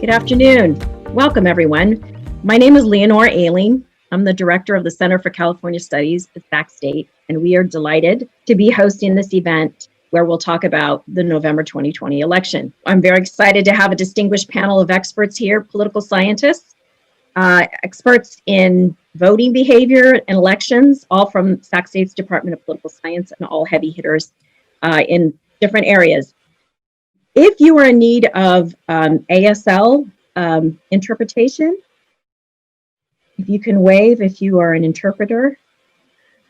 Good afternoon. Welcome, everyone. My name is Leonore Aileen. I'm the director of the Center for California Studies at Sac State, and we are delighted to be hosting this event where we'll talk about the November 2020 election. I'm very excited to have a distinguished panel of experts here, political scientists, experts in voting behavior and elections, all from Sac State's Department of Political Science, and all heavy hitters in different areas. If you are in need of ASL interpretation, if you can wave if you are an interpreter,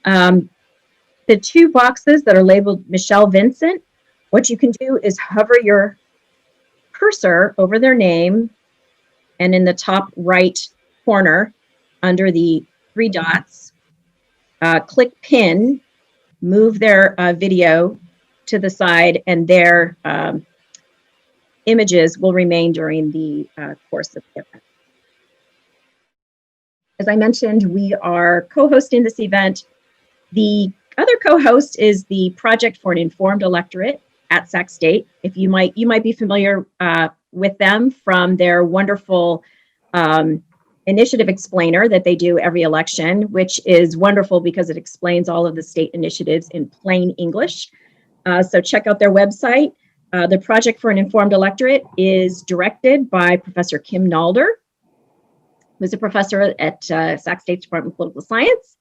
the two boxes that are labeled Michelle Vincent, what you can do is hover your cursor over their name, and in the top right corner under the three dots, click pin, move their video to the side, and their images will remain during the course of the event. As I mentioned, we are co-hosting this event. The other co-host is the Project for an Informed Electorate at Sac State. If you might be familiar with them from their wonderful initiative explainer that they do every election, which is wonderful because it explains all of the state initiatives in plain English. So check out their website. The Project for an Informed Electorate is directed by Professor Kim Nalder, who's a professor at Sac State's Department of Political Science,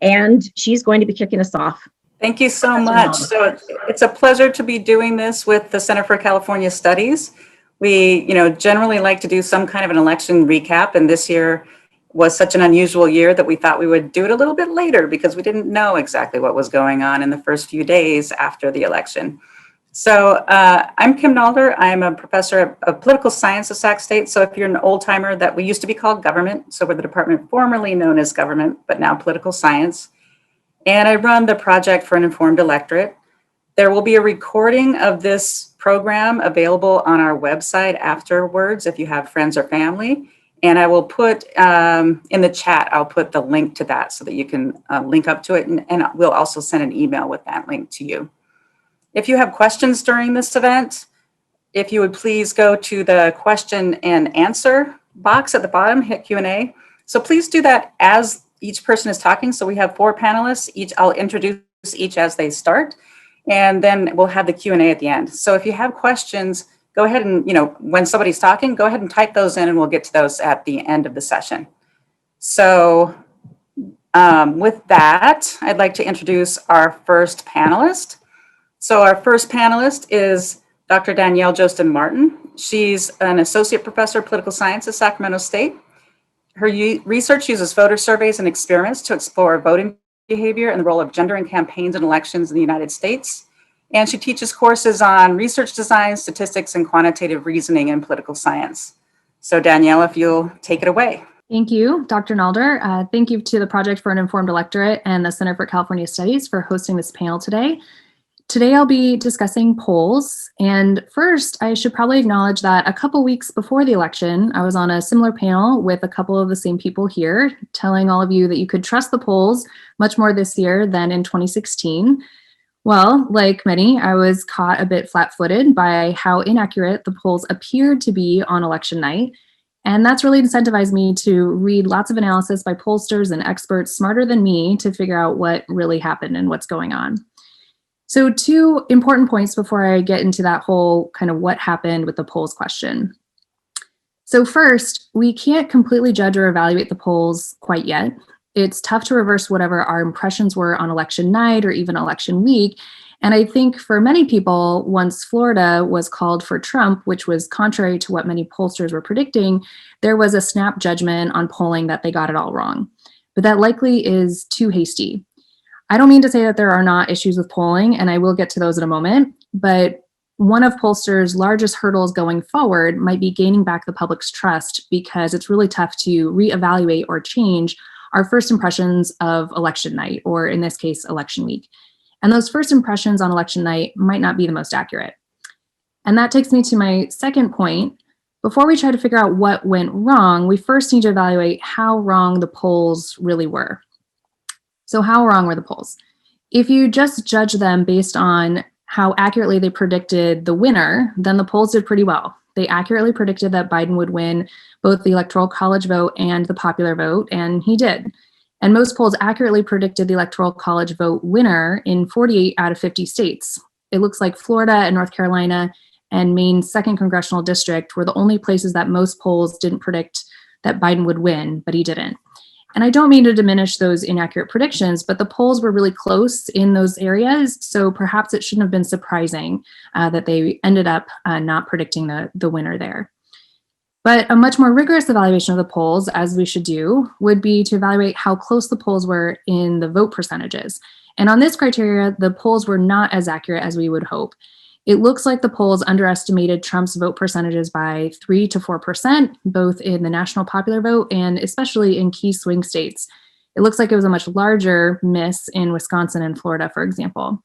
and she's going to be kicking us off. Thank you so much. So it's a pleasure to be doing this with the Center for California Studies. We, generally like to do some kind of an election recap, and this year was such an unusual year that we thought we would do it a little bit later because we didn't know exactly what was going on in the first few days after the election. So I'm Kim Nalder. I'm a professor of political science at Sac State. So if you're an old timer, that we used to be called government. So we're the department formerly known as government, but now political science. And I run the Project for an Informed Electorate. There will be a recording of this program available on our website afterwards if you have friends or family. And I will put in the chat, I'll put the link to that so that you can link up to it. And we'll also send an email with that link to you. If you have questions during this event, if you would please go to the question and answer box at the bottom, hit Q&A. So please do that as each person is talking. So we have 4 panelists. I'll introduce each as they start, and then we'll have the Q&A at the end. So if you have questions, go ahead and, when somebody's talking, go ahead and type those in and we'll get to those at the end of the session. So with that, I'd like to introduce our first panelist. So our first panelist is Dr. Danielle Josten Martin. She's an associate professor of political science at Sacramento State. Her research uses voter surveys and experiments to explore voting behavior and the role of gender in campaigns and elections in the United States. And she teaches courses on research design, statistics, and quantitative reasoning in political science. So Danielle, if you'll take it away. Thank you, Dr. Nalder. Thank you to the Project for an Informed Electorate and the Center for California Studies for hosting this panel today. Today, I'll be discussing polls. And first, I should probably acknowledge that a couple weeks before the election, I was on a similar panel with a couple of the same people here, telling all of you that you could trust the polls much more this year than in 2016. Well, like many, I was caught a bit flat-footed by how inaccurate the polls appeared to be on election night. And that's really incentivized me to read lots of analysis by pollsters and experts smarter than me to figure out what really happened and what's going on. So 2 important points before I get into that whole kind of what happened with the polls question. So first, we can't completely judge or evaluate the polls quite yet. It's tough to reverse whatever our impressions were on election night or even election week. And I think for many people, once Florida was called for Trump, which was contrary to what many pollsters were predicting, there was a snap judgment on polling that they got it all wrong. But that likely is too hasty. I don't mean to say that there are not issues with polling, and I will get to those in a moment, but one of pollsters' largest hurdles going forward might be gaining back the public's trust because it's really tough to reevaluate or change our first impressions of election night, or in this case, election week. And those first impressions on election night might not be the most accurate. And that takes me to my second point. Before we try to figure out what went wrong, we first need to evaluate how wrong the polls really were. So how wrong were the polls? If you just judge them based on how accurately they predicted the winner, then the polls did pretty well. They accurately predicted that Biden would win both the Electoral College vote and the popular vote, and he did. And most polls accurately predicted the Electoral College vote winner in 48 out of 50 states. It looks like Florida and North Carolina and Maine's 2nd congressional district were the only places that most polls didn't predict that Biden would win, but he didn't. And I don't mean to diminish those inaccurate predictions, but the polls were really close in those areas. So perhaps it shouldn't have been surprising that they ended up not predicting the winner there. But a much more rigorous evaluation of the polls, as we should do, would be to evaluate how close the polls were in the vote percentages. And on this criteria, the polls were not as accurate as we would hope. It looks like the polls underestimated Trump's vote percentages by 3 to 4%, both in the national popular vote and especially in key swing states. It looks like it was a much larger miss in Wisconsin and Florida, for example.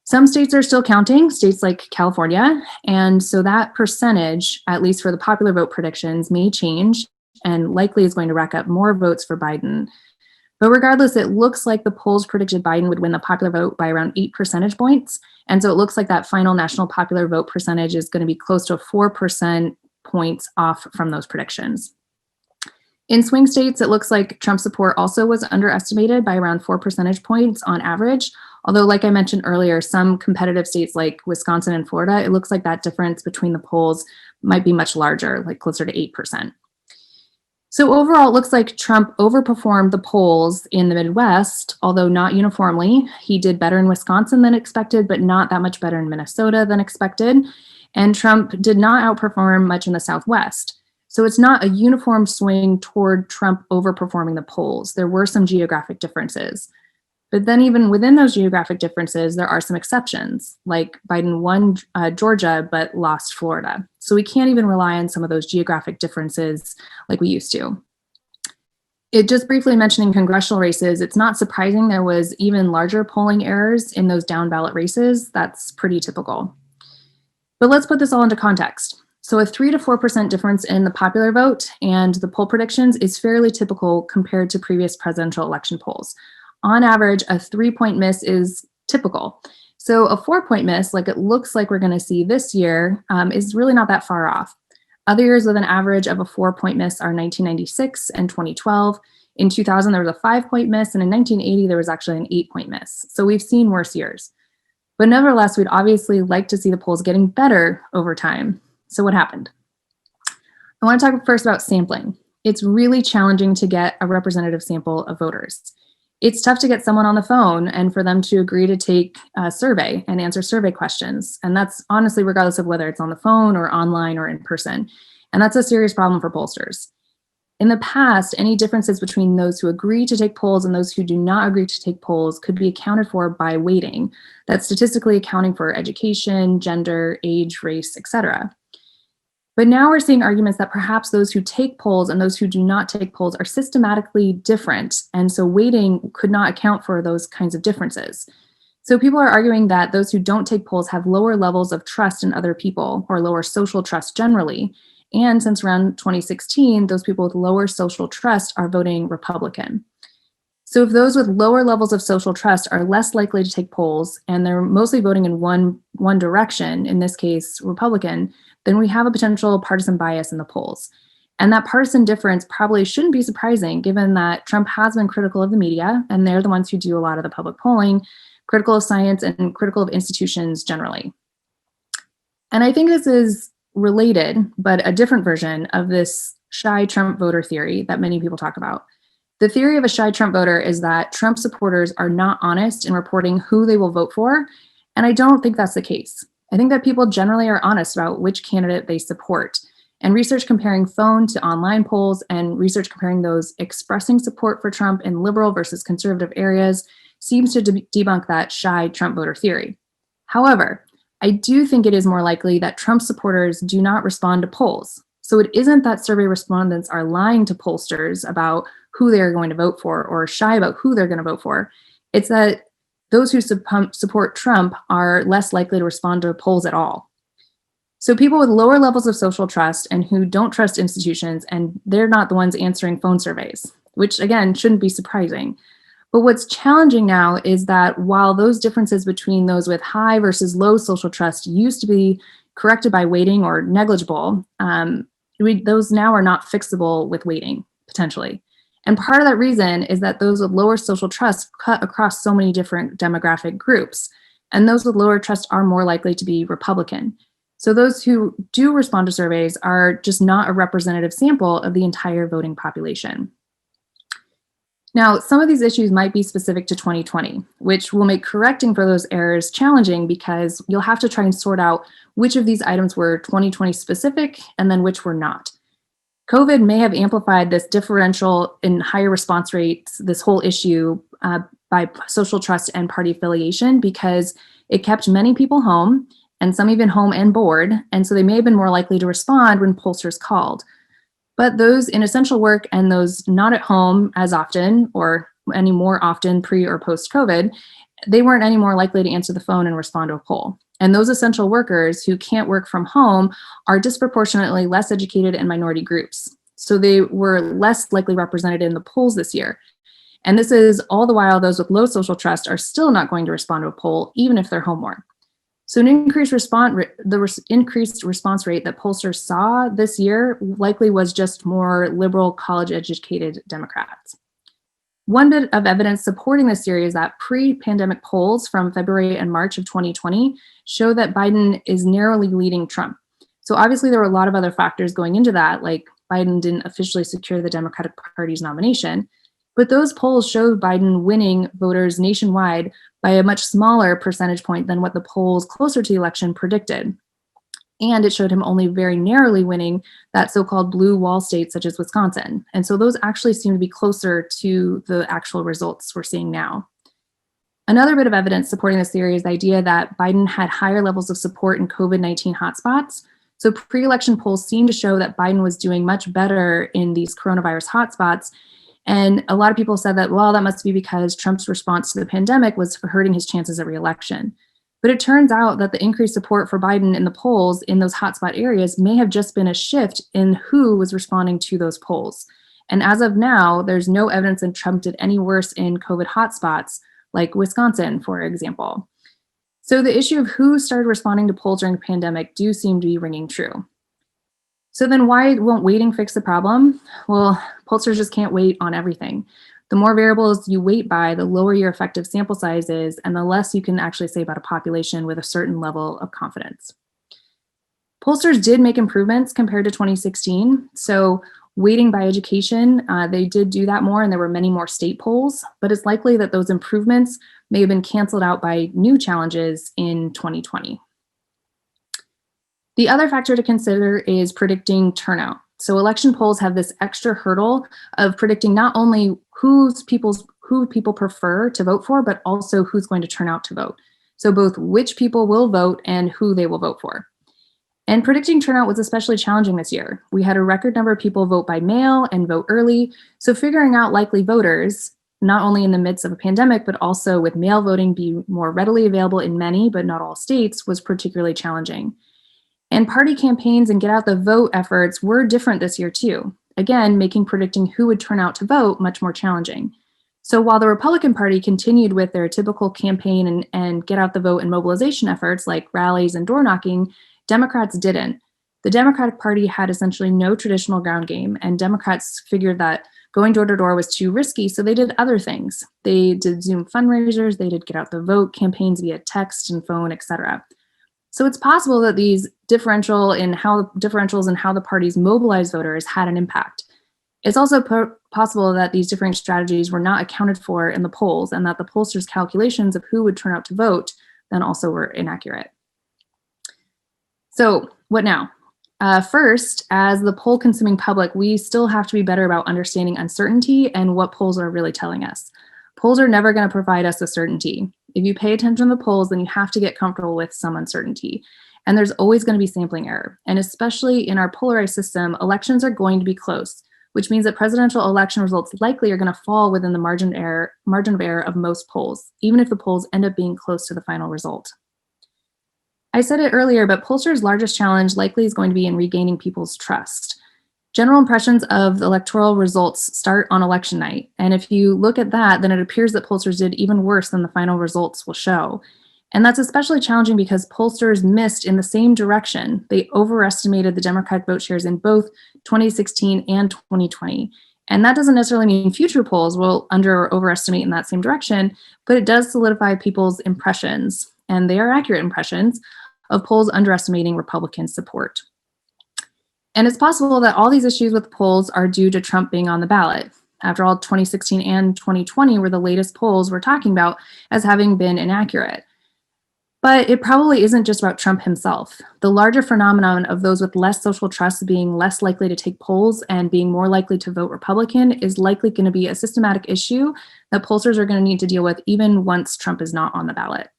Some states are still counting, states like California, and so that percentage, at least for the popular vote predictions, may change and likely is going to rack up more votes for Biden. But regardless, it looks like the polls predicted Biden would win the popular vote by around 8 percentage points. And so it looks like that final national popular vote percentage is going to be close to 4% points off from those predictions. In swing states, it looks like Trump support also was underestimated by around 4 percentage points on average. Although, like I mentioned earlier, some competitive states like Wisconsin and Florida, it looks like that difference between the polls might be much larger, like closer to 8%. So overall, it looks like Trump overperformed the polls in the Midwest, although not uniformly. He did better in Wisconsin than expected, but not that much better in Minnesota than expected. And Trump did not outperform much in the Southwest. So it's not a uniform swing toward Trump overperforming the polls. There were some geographic differences. But then even within those geographic differences, there are some exceptions, like Biden won Georgia but lost Florida. So we can't even rely on some of those geographic differences like we used to. It just briefly mentioning congressional races, it's not surprising there was even larger polling errors in those down ballot races. That's pretty typical. But let's put this all into context. So a 3 to 4% difference in the popular vote and the poll predictions is fairly typical compared to previous presidential election polls. On average, a 3-point miss is typical. So a 4-point miss, like it looks like we're going to see this year, is really not that far off. Other years with an average of a 4-point miss are 1996 and 2012. In 2000, there was a 5-point miss, and in 1980, there was actually an 8-point miss. So we've seen worse years. But nevertheless, we'd obviously like to see the polls getting better over time. So what happened? I want to talk first about sampling. It's really challenging to get a representative sample of voters. It's tough to get someone on the phone and for them to agree to take a survey and answer survey questions. And that's honestly regardless of whether it's on the phone or online or in person. And that's a serious problem for pollsters. In the past, any differences between those who agree to take polls and those who do not agree to take polls could be accounted for by weighting. That's statistically accounting for education, gender, age, race, etc. But now we're seeing arguments that perhaps those who take polls and those who do not take polls are systematically different. And so weighting could not account for those kinds of differences. So people are arguing that those who don't take polls have lower levels of trust in other people or lower social trust generally. And since around 2016, those people with lower social trust are voting Republican. So if those with lower levels of social trust are less likely to take polls and they're mostly voting in one direction, in this case, Republican, then we have a potential partisan bias in the polls. And that partisan difference probably shouldn't be surprising given that Trump has been critical of the media, and they're the ones who do a lot of the public polling, critical of science, and critical of institutions generally. And I think this is related, but a different version of this shy Trump voter theory that many people talk about. The theory of a shy Trump voter is that Trump supporters are not honest in reporting who they will vote for, and I don't think that's the case. I think that people generally are honest about which candidate they support. And research comparing phone to online polls and research comparing those expressing support for Trump in liberal versus conservative areas seems to debunk that shy Trump voter theory. However, I do think it is more likely that Trump supporters do not respond to polls. So it isn't that survey respondents are lying to pollsters about who they're going to vote for or shy about who they're going to vote for. It's that those who support Trump are less likely to respond to polls at all. So people with lower levels of social trust and who don't trust institutions, and they're not the ones answering phone surveys, which again, shouldn't be surprising. But what's challenging now is that while those differences between those with high versus low social trust used to be corrected by weighting or negligible, those now are not fixable with weighting, potentially. And part of that reason is that those with lower social trust cut across so many different demographic groups, and those with lower trust are more likely to be Republican. So those who do respond to surveys are just not a representative sample of the entire voting population. Now, some of these issues might be specific to 2020, which will make correcting for those errors challenging because you'll have to try and sort out which of these items were 2020 specific and then which were not. COVID may have amplified this differential in higher response rates, this whole issue by social trust and party affiliation, because it kept many people home and some even home and bored. And so they may have been more likely to respond when pollsters called. But those in essential work and those not at home as often or any more often pre or post COVID, they weren't any more likely to answer the phone and respond to a poll. And those essential workers who can't work from home are disproportionately less educated and minority groups. So they were less likely represented in the polls this year. And this is all the while those with low social trust are still not going to respond to a poll, even if they're home more. So the increased response rate that pollsters saw this year likely was just more liberal college-educated Democrats. One bit of evidence supporting this theory is that pre-pandemic polls from February and March of 2020 show that Biden is narrowly leading Trump. So obviously there were a lot of other factors going into that, like Biden didn't officially secure the Democratic Party's nomination, but those polls showed Biden winning voters nationwide by a much smaller percentage point than what the polls closer to the election predicted. And it showed him only very narrowly winning that so-called blue wall states such as Wisconsin. And so those actually seem to be closer to the actual results we're seeing now. Another bit of evidence supporting this theory is the idea that Biden had higher levels of support in COVID-19 hotspots. So pre-election polls seem to show that Biden was doing much better in these coronavirus hotspots. And a lot of people said that, well, that must be because Trump's response to the pandemic was hurting his chances at re-election. But it turns out that the increased support for Biden in the polls in those hotspot areas may have just been a shift in who was responding to those polls. And as of now, there's no evidence that Trump did any worse in COVID hotspots, like Wisconsin, for example. So the issue of who started responding to polls during the pandemic do seem to be ringing true. So then why won't weighting fix the problem? Well, pollsters just can't weight on everything. The more variables you weight by, the lower your effective sample size is, and the less you can actually say about a population with a certain level of confidence. Pollsters did make improvements compared to 2016. So weighting by education, they did do that more, and there were many more state polls, but it's likely that those improvements may have been canceled out by new challenges in 2020. The other factor to consider is predicting turnout. So election polls have this extra hurdle of predicting not only who people prefer to vote for, but also who's going to turn out to vote. So both which people will vote and who they will vote for. And predicting turnout was especially challenging this year. We had a record number of people vote by mail and vote early. So figuring out likely voters, not only in the midst of a pandemic, but also with mail voting being more readily available in many, but not all states, was particularly challenging. And party campaigns and get out the vote efforts were different this year too. Again, making predicting who would turn out to vote much more challenging. So while the Republican Party continued with their typical campaign and get out the vote and mobilization efforts like rallies and door knocking, Democrats didn't. The Democratic Party had essentially no traditional ground game, and Democrats figured that going door to door was too risky, so they did other things. They did Zoom fundraisers, they did get out the vote campaigns via text and phone, etc. So it's possible that these differentials in how the parties mobilize voters had an impact. It's also possible that these different strategies were not accounted for in the polls, and that the pollsters' calculations of who would turn out to vote then also were inaccurate. So what now? First, as the poll consuming public, we still have to be better about understanding uncertainty and what polls are really telling us. Polls are never going to provide us with certainty. If you pay attention to the polls, then you have to get comfortable with some uncertainty. And there's always going to be sampling error. And especially in our polarized system, elections are going to be close, which means that presidential election results likely are going to fall within the margin of error of most polls, even if the polls end up being close to the final result. I said it earlier, but pollsters' largest challenge likely is going to be in regaining people's trust. General impressions of the electoral results start on election night. And if you look at that, then it appears that pollsters did even worse than the final results will show. And that's especially challenging because pollsters missed in the same direction. They overestimated the Democratic vote shares in both 2016 and 2020. And that doesn't necessarily mean future polls will under or overestimate in that same direction, but it does solidify people's impressions, and they are accurate impressions, of polls underestimating Republican support. And it's possible that all these issues with polls are due to Trump being on the ballot. After all, 2016 and 2020 were the latest polls we're talking about as having been inaccurate. But it probably isn't just about Trump himself. The larger phenomenon of those with less social trust being less likely to take polls and being more likely to vote Republican is likely going to be a systematic issue that pollsters are going to need to deal with even once Trump is not on the ballot.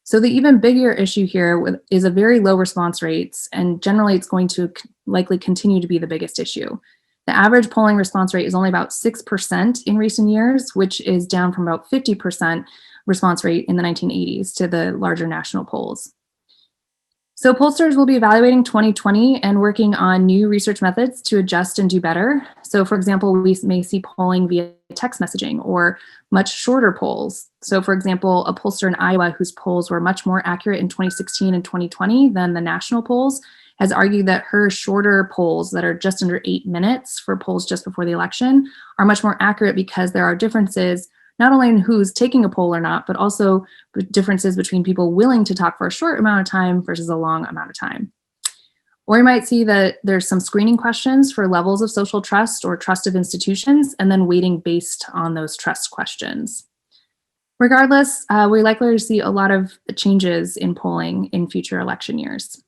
So the even bigger issue here is a very low response rates, and generally it's going to likely continue to be the biggest issue. The average polling response rate is only about 6% in recent years, which is down from about 50% response rate in the 1980s to the larger national polls. So pollsters will be evaluating 2020 and working on new research methods to adjust and do better. So for example, we may see polling via text messaging or much shorter polls. So for example, a pollster in Iowa whose polls were much more accurate in 2016 and 2020 than the national polls has argued that her shorter polls that are just under 8 minutes for polls just before the election are much more accurate because there are differences not only in who's taking a poll or not, but also differences between people willing to talk for a short amount of time versus a long amount of time. Or you might see that there's some screening questions for levels of social trust or trust of institutions, and then weighting based on those trust questions. Regardless, we're likely to see a lot of changes in polling in future election years.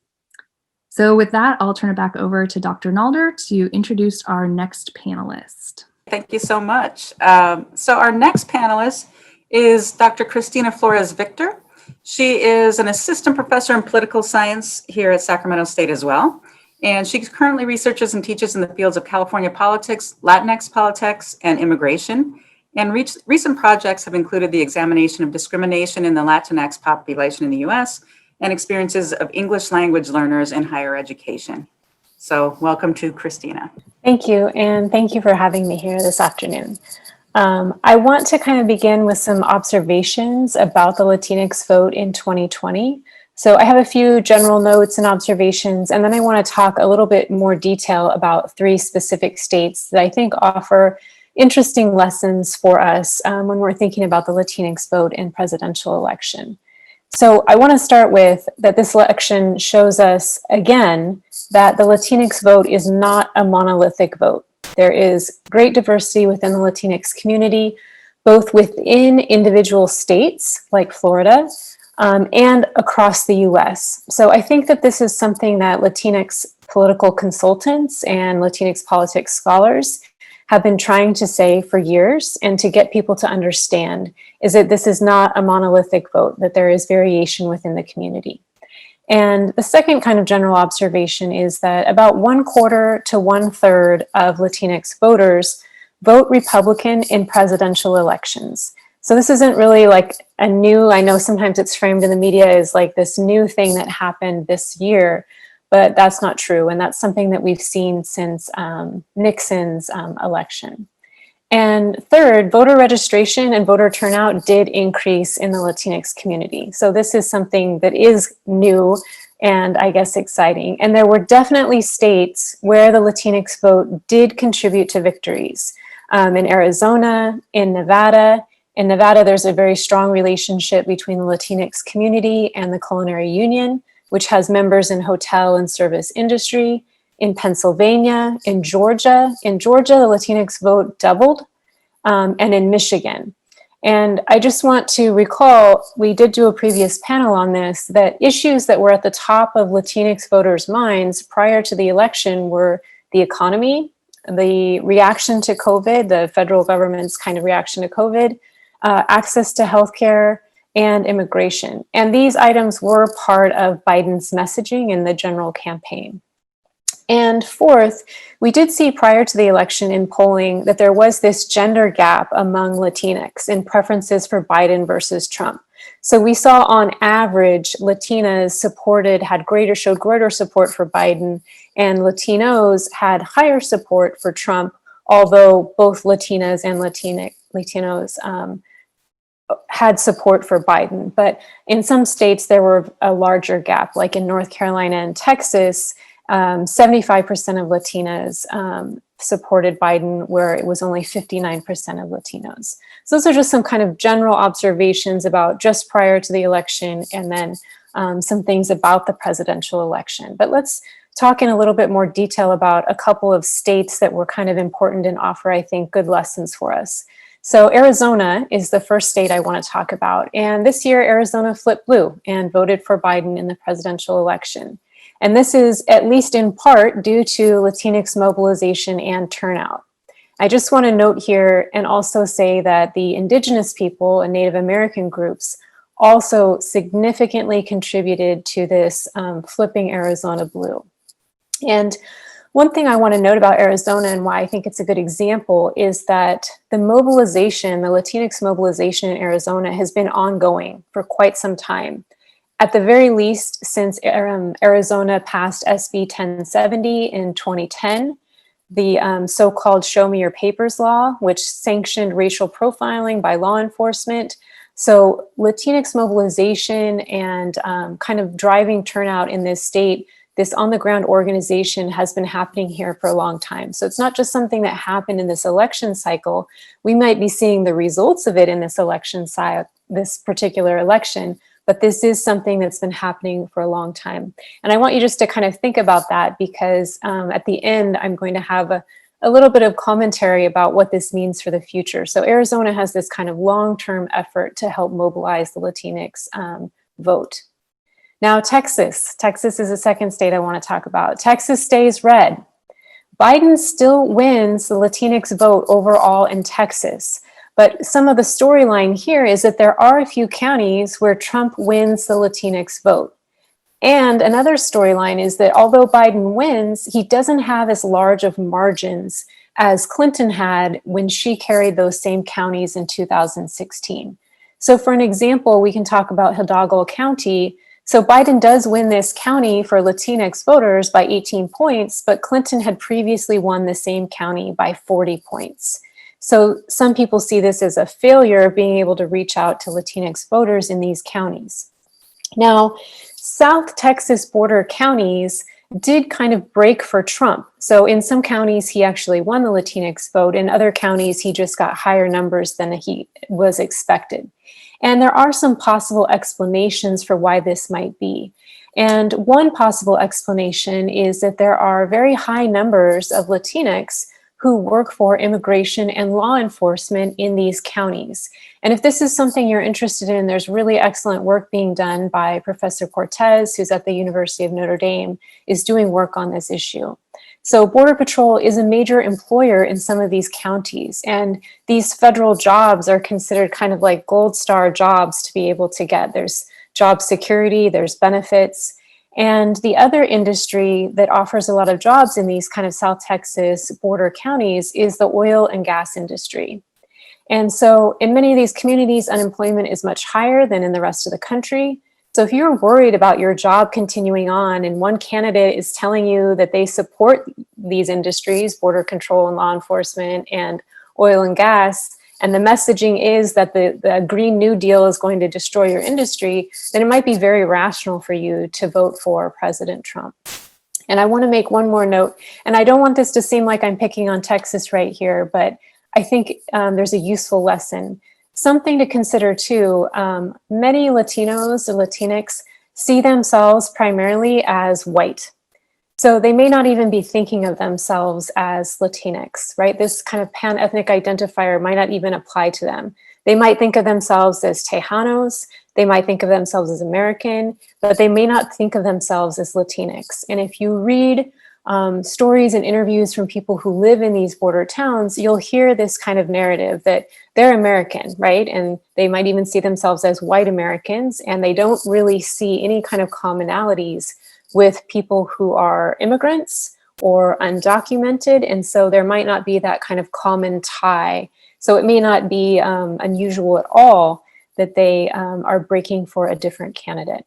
So with that, I'll turn it back over to Dr. Nalder to introduce our next panelist. Thank you so much. So our next panelist is Dr. Christina Flores Victor. She is an assistant professor in political science here at Sacramento State as well. And she currently researches and teaches in the fields of California politics, Latinx politics, and immigration. And recent projects have included the examination of discrimination in the Latinx population in the US and experiences of English language learners in higher education. So welcome to Christina. Thank you, and thank you for having me here this afternoon. I want to kind of begin with some observations about the Latinx vote in 2020. So I have a few general notes and observations, and then I want to talk a little bit more detail about 3 specific states that I think offer interesting lessons for us when we're thinking about the Latinx vote in presidential election. So I want to start with that this election shows us again that the Latinx vote is not a monolithic vote. There is great diversity within the Latinx community, both within individual states like Florida and across the US. So I think that this is something that Latinx political consultants and Latinx politics scholars have been trying to say for years and to get people to understand is that this is not a monolithic vote, that there is variation within the community. And the second kind of general observation is that about 1/4 to 1/3 of Latinx voters vote Republican in presidential elections. So this isn't really like a new, I know sometimes it's framed in the media as like this new thing that happened this year, but that's not true. And that's something that we've seen since Nixon's election. And third, voter registration and voter turnout did increase in the Latinx community. So this is something that is new and I guess exciting. And there were definitely states where the Latinx vote did contribute to victories. In Arizona, in Nevada. In Nevada, there's a very strong relationship between the Latinx community and the Culinary Union, which has members in hotel and service industry. In Pennsylvania, in Georgia, the Latinx vote doubled, and in Michigan. And I just want to recall, we did do a previous panel on this, that issues that were at the top of Latinx voters' minds prior to the election were the economy, the reaction to COVID, the federal government's kind of reaction to COVID, access to healthcare, and immigration. And these items were part of Biden's messaging in the general campaign. And fourth, we did see prior to the election in polling that there was this gender gap among Latinx in preferences for Biden versus Trump. So we saw on average, Latinas showed greater support for Biden, and Latinos had higher support for Trump, although both Latinas and Latinos had support for Biden. But in some states, there were a larger gap, like in North Carolina and Texas, 75% of Latinas supported Biden, where it was only 59% of Latinos. So those are just some kind of general observations about just prior to the election, and then some things about the presidential election. But let's talk in a little bit more detail about a couple of states that were kind of important and offer, I think, good lessons for us. So Arizona is the first state I want to talk about. And this year, Arizona flipped blue and voted for Biden in the presidential election. And this is at least in part due to Latinx mobilization and turnout. I just want to note here and also say that the indigenous people and Native American groups also significantly contributed to this flipping Arizona blue. And one thing I want to note about Arizona and why I think it's a good example is that the mobilization, the Latinx mobilization in Arizona has been ongoing for quite some time. At the very least, since Arizona passed SB 1070 in 2010, the so-called Show Me Your Papers law, which sanctioned racial profiling by law enforcement. So Latinx mobilization and kind of driving turnout in this state, this on-the-ground organization has been happening here for a long time. So it's not just something that happened in this election cycle. We might be seeing the results of it in this election cycle, this particular election, but this is something that's been happening for a long time. And I want you just to kind of think about that, because at the end, I'm going to have a little bit of commentary about what this means for the future. So Arizona has this kind of long-term effort to help mobilize the Latinx vote. Now, Texas is the second state I want to talk about. Texas stays red. Biden still wins the Latinx vote overall in Texas. But some of the storyline here is that there are a few counties where Trump wins the Latinx vote. And another storyline is that although Biden wins, he doesn't have as large of margins as Clinton had when she carried those same counties in 2016. So for an example, we can talk about Hidalgo County. So Biden does win this county for Latinx voters by 18 points, but Clinton had previously won the same county by 40 points. So some people see this as a failure of being able to reach out to Latinx voters in these counties. Now, South Texas border counties did kind of break for Trump. So in some counties, he actually won the Latinx vote. In other counties, he just got higher numbers than he was expected. And there are some possible explanations for why this might be. And one possible explanation is that there are very high numbers of Latinx who work for immigration and law enforcement in these counties. And if this is something you're interested in, there's really excellent work being done by Professor Cortez, who's at the University of Notre Dame, is doing work on this issue. So Border Patrol is a major employer in some of these counties, and these federal jobs are considered kind of like gold star jobs to be able to get. There's job security, there's benefits. And the other industry that offers a lot of jobs in these kind of South Texas border counties is the oil and gas industry. And so in many of these communities, unemployment is much higher than in the rest of the country. So if you're worried about your job continuing on and one candidate is telling you that they support these industries, border control and law enforcement and oil and gas, and the messaging is that the Green New Deal is going to destroy your industry, then it might be very rational for you to vote for President Trump. And I want to make one more note, and I don't want this to seem like I'm picking on Texas right here, but I think there's a useful lesson. Something to consider too, many Latinos or Latinx see themselves primarily as white. So they may not even be thinking of themselves as Latinx, right? This kind of pan-ethnic identifier might not even apply to them. They might think of themselves as Tejanos, they might think of themselves as American, but they may not think of themselves as Latinx. And if you read stories and interviews from people who live in these border towns, you'll hear this kind of narrative that they're American, right? And they might even see themselves as white Americans, and they don't really see any kind of commonalities with people who are immigrants or undocumented. And so there might not be that kind of common tie. So it may not be unusual at all that they are breaking for a different candidate.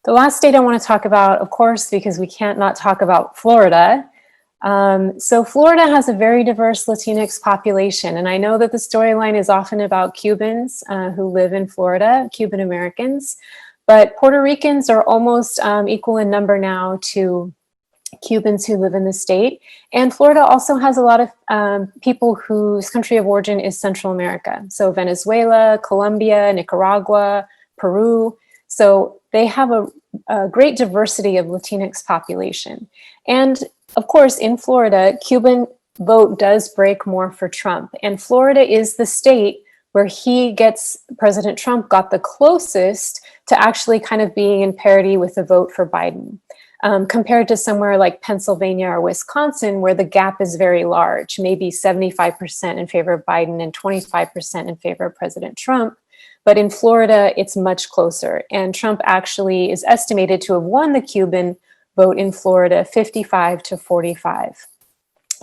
The last state I want to talk about, of course, because we can't not talk about Florida. So Florida has a very diverse Latinx population, and I know that the storyline is often about Cubans who live in Florida, Cuban Americans, but Puerto Ricans are almost equal in number now to Cubans who live in the state. And Florida also has a lot of people whose country of origin is Central America. So Venezuela, Colombia, Nicaragua, Peru. So they have a great diversity of Latinx population. And of course, in Florida, Cuban vote does break more for Trump. And Florida is the state where President Trump got the closest to actually kind of being in parity with the vote for Biden. Compared to somewhere like Pennsylvania or Wisconsin, where the gap is very large, maybe 75% in favor of Biden and 25% in favor of President Trump. But in Florida, it's much closer. And Trump actually is estimated to have won the Cuban vote in Florida 55 to 45.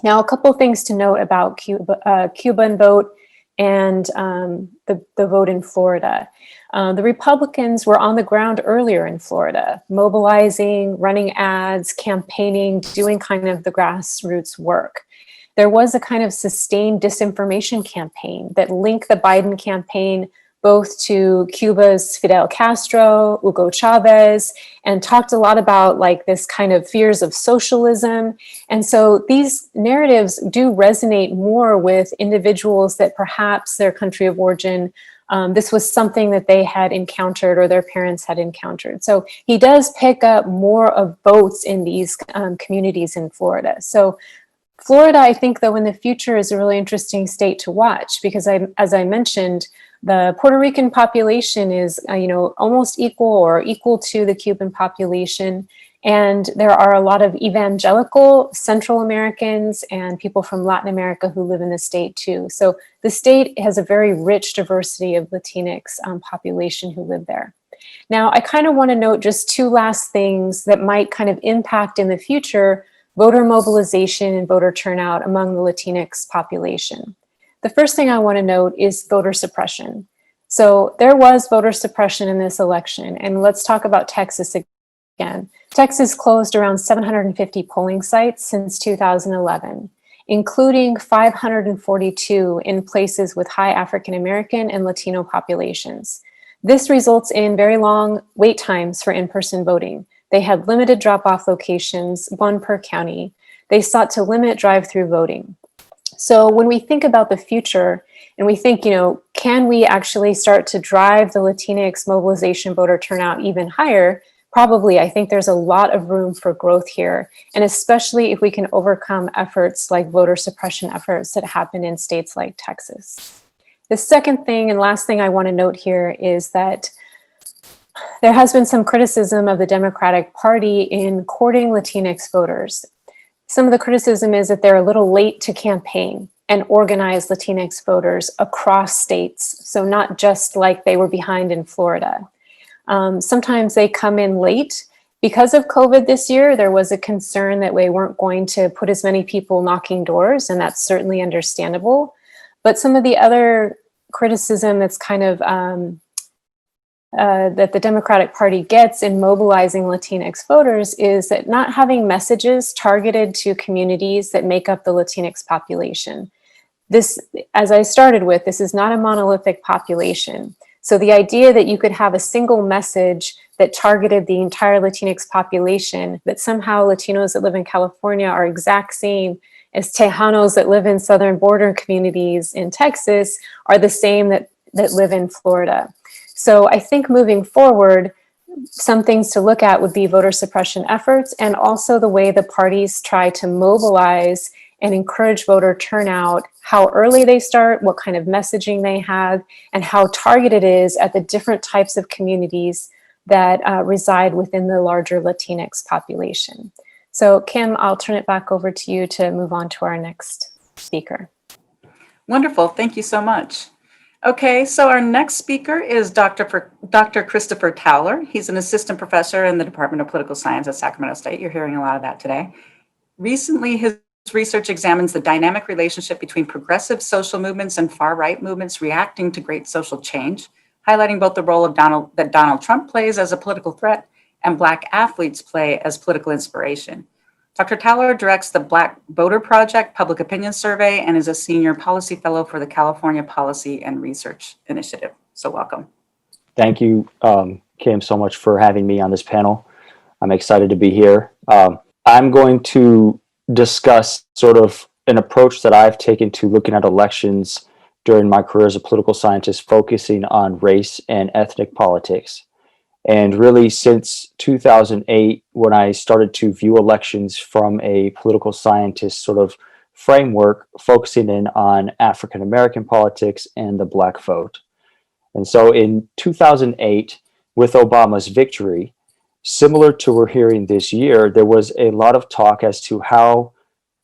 Now, a couple things to note about Cuban vote and the vote in Florida. The Republicans were on the ground earlier in Florida, mobilizing, running ads, campaigning, doing kind of the grassroots work. There was a kind of sustained disinformation campaign that linked the Biden campaign both to Cuba's Fidel Castro, Hugo Chavez, and talked a lot about like this kind of fears of socialism. And so these narratives do resonate more with individuals that perhaps their country of origin, this was something that they had encountered or their parents had encountered. So he does pick up more of votes in these communities in Florida. So Florida, I think, though, in the future is a really interesting state to watch because, as I mentioned, the Puerto Rican population is, almost equal to the Cuban population. And there are a lot of evangelical Central Americans and people from Latin America who live in the state too. So the state has a very rich diversity of Latinx population who live there. Now, I kind of want to note just two last things that might kind of impact in the future voter mobilization and voter turnout among the Latinx population. The first thing I want to note is voter suppression. So there was voter suppression in this election, and let's talk about Texas again. Texas closed around 750 polling sites since 2011, including 542 in places with high African American and Latino populations. This results in very long wait times for in-person voting. They had limited drop-off locations, one per county. They sought to limit drive-through voting. So when we think about the future and we think, can we actually start to drive the Latinx mobilization voter turnout even higher? Probably. I think there's a lot of room for growth here. And especially if we can overcome efforts like voter suppression efforts that happen in states like Texas. The second thing and last thing I want to note here is that there has been some criticism of the Democratic Party in courting Latinx voters. Some of the criticism is that they're a little late to campaign and organize Latinx voters across states. So not just like they were behind in Florida. Sometimes they come in late. Because of COVID this year, there was a concern that we weren't going to put as many people knocking doors, and that's certainly understandable. But some of the other criticism that's kind of that the Democratic Party gets in mobilizing Latinx voters is that not having messages targeted to communities that make up the Latinx population. This, as I started with, this is not a monolithic population. So the idea that you could have a single message that targeted the entire Latinx population, that somehow Latinos that live in California are exact same as Tejanos that live in southern border communities in Texas are the same that live in Florida. So I think moving forward, some things to look at would be voter suppression efforts and also the way the parties try to mobilize and encourage voter turnout, how early they start, what kind of messaging they have, and how targeted it is at the different types of communities that reside within the larger Latinx population. So Kim, I'll turn it back over to you to move on to our next speaker. Wonderful, thank you so much. Okay, so our next speaker is Dr. Christopher Towler. He's an assistant professor in the Department of Political Science at Sacramento State. You're hearing a lot of that today. Recently, his research examines the dynamic relationship between progressive social movements and far-right movements reacting to great social change, highlighting both the role of that Donald Trump plays as a political threat and Black athletes play as political inspiration. Dr. Towler directs the Black Voter Project Public Opinion Survey and is a senior policy fellow for the California Policy and Research Initiative. So welcome. Thank you, Kim, so much for having me on this panel. I'm excited to be here. I'm going to discuss sort of an approach that I've taken to looking at elections during my career as a political scientist, focusing on race and ethnic politics. And really, since 2008, when I started to view elections from a political scientist sort of framework, focusing in on African American politics and the Black vote. And so in 2008, with Obama's victory, similar to what we're hearing this year, there was a lot of talk as to how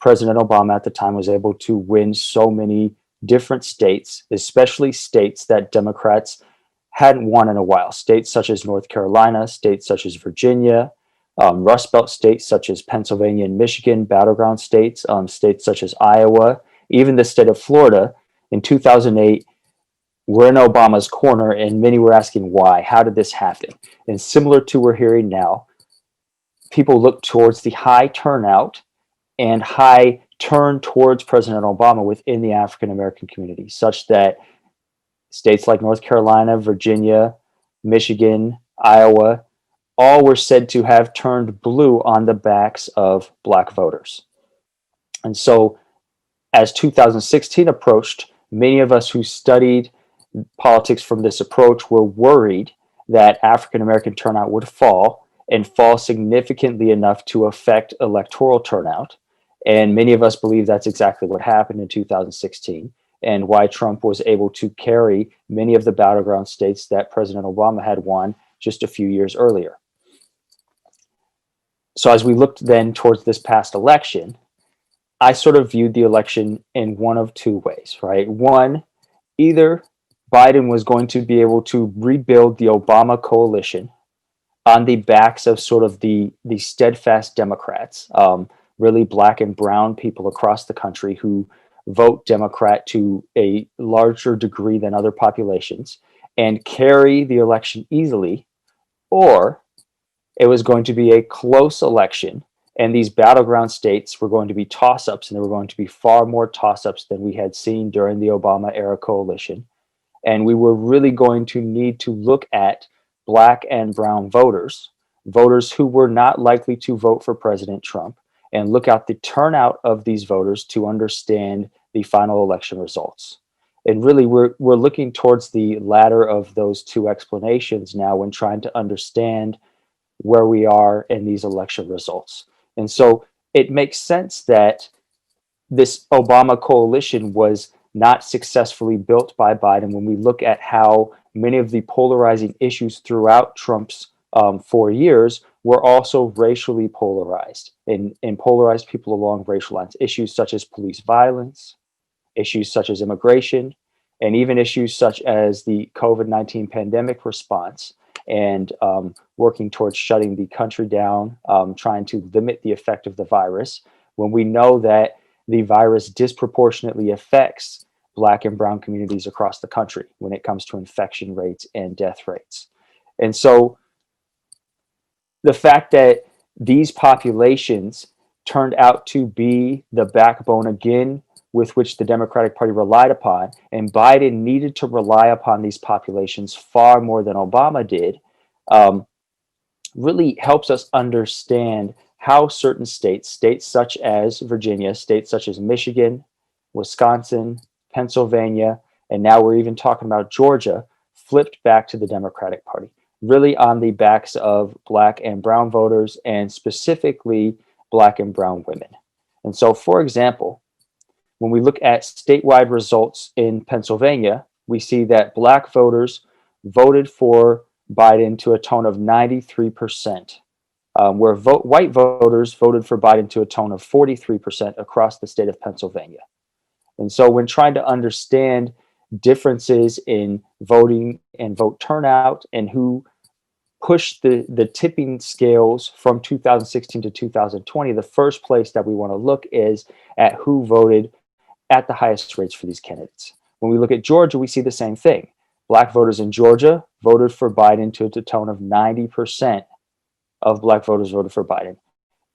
President Obama at the time was able to win so many different states, especially states that Democrats hadn't won in a while. States such as North Carolina, states such as Virginia, Rust Belt states such as Pennsylvania and Michigan, battleground states, states such as Iowa, even the state of Florida. In 2008, we're in Obama's corner, and many were asking why. How did this happen? And similar to what we're hearing now, people look towards the high turnout and high turn towards President Obama within the African American community, such that states like North Carolina, Virginia, Michigan, Iowa, all were said to have turned blue on the backs of Black voters. And so as 2016 approached, many of us who studied politics from this approach were worried that African American turnout would fall and fall significantly enough to affect electoral turnout. And many of us believe that's exactly what happened in 2016, and why Trump was able to carry many of the battleground states that President Obama had won just a few years earlier. So as we looked then towards this past election, I sort of viewed the election in one of two ways, right? One, either Biden was going to be able to rebuild the Obama coalition on the backs of sort of the steadfast Democrats, really Black and brown people across the country who vote Democrat to a larger degree than other populations, and carry the election easily, or it was going to be a close election, and these battleground states were going to be toss-ups, and there were going to be far more toss-ups than we had seen during the Obama-era coalition. And we were really going to need to look at Black and brown voters, voters who were not likely to vote for President Trump, and look at the turnout of these voters to understand the final election results. And really, we're looking towards the latter of those two explanations now when trying to understand where we are in these election results. And so it makes sense that this Obama coalition was not successfully built by Biden when we look at how many of the polarizing issues throughout Trump's 4 years were also racially polarized and polarized people along racial lines. Issues such as police violence, issues such as immigration, and even issues such as the COVID-19 pandemic response and working towards shutting the country down, trying to limit the effect of the virus, when we know that the virus disproportionately affects Black and brown communities across the country when it comes to infection rates and death rates. And so the fact that these populations turned out to be the backbone again with which the Democratic Party relied upon, and Biden needed to rely upon these populations far more than Obama did, really helps us understand how certain states such as Virginia, states such as Michigan, Wisconsin, Pennsylvania, and now we're even talking about Georgia, flipped back to the Democratic Party, really on the backs of Black and brown voters, and specifically Black and brown women. And so, for example, when we look at statewide results in Pennsylvania, we see that Black voters voted for Biden to a tone of 93%, where white voters voted for Biden to a tone of 43% across the state of Pennsylvania. And so when trying to understand differences in voting and vote turnout and who pushed the tipping scales from 2016 to 2020, the first place that we want to look is at who voted at the highest rates for these candidates. When we look at Georgia, we see the same thing. Black voters in Georgia voted for Biden to a tone of 90% of Black voters voted for Biden.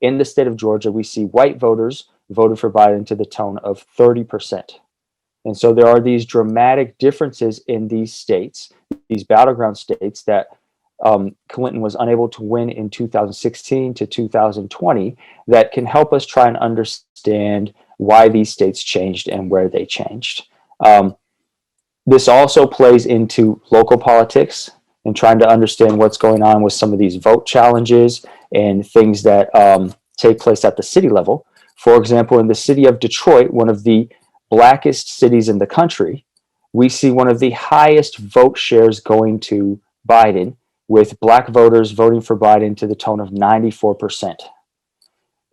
in the state of Georgia, we see white voters voted for Biden to the tune of 30%. And so there are these dramatic differences in these states, these battleground states that Clinton was unable to win in 2016 to 2020, that can help us try and understand why these states changed and where they changed. This also plays into local politics and trying to understand what's going on with some of these vote challenges and things that take place at the city level. For example, in the city of Detroit, one of the blackest cities in the country, we see one of the highest vote shares going to Biden, with black voters voting for Biden to the tune of 94%.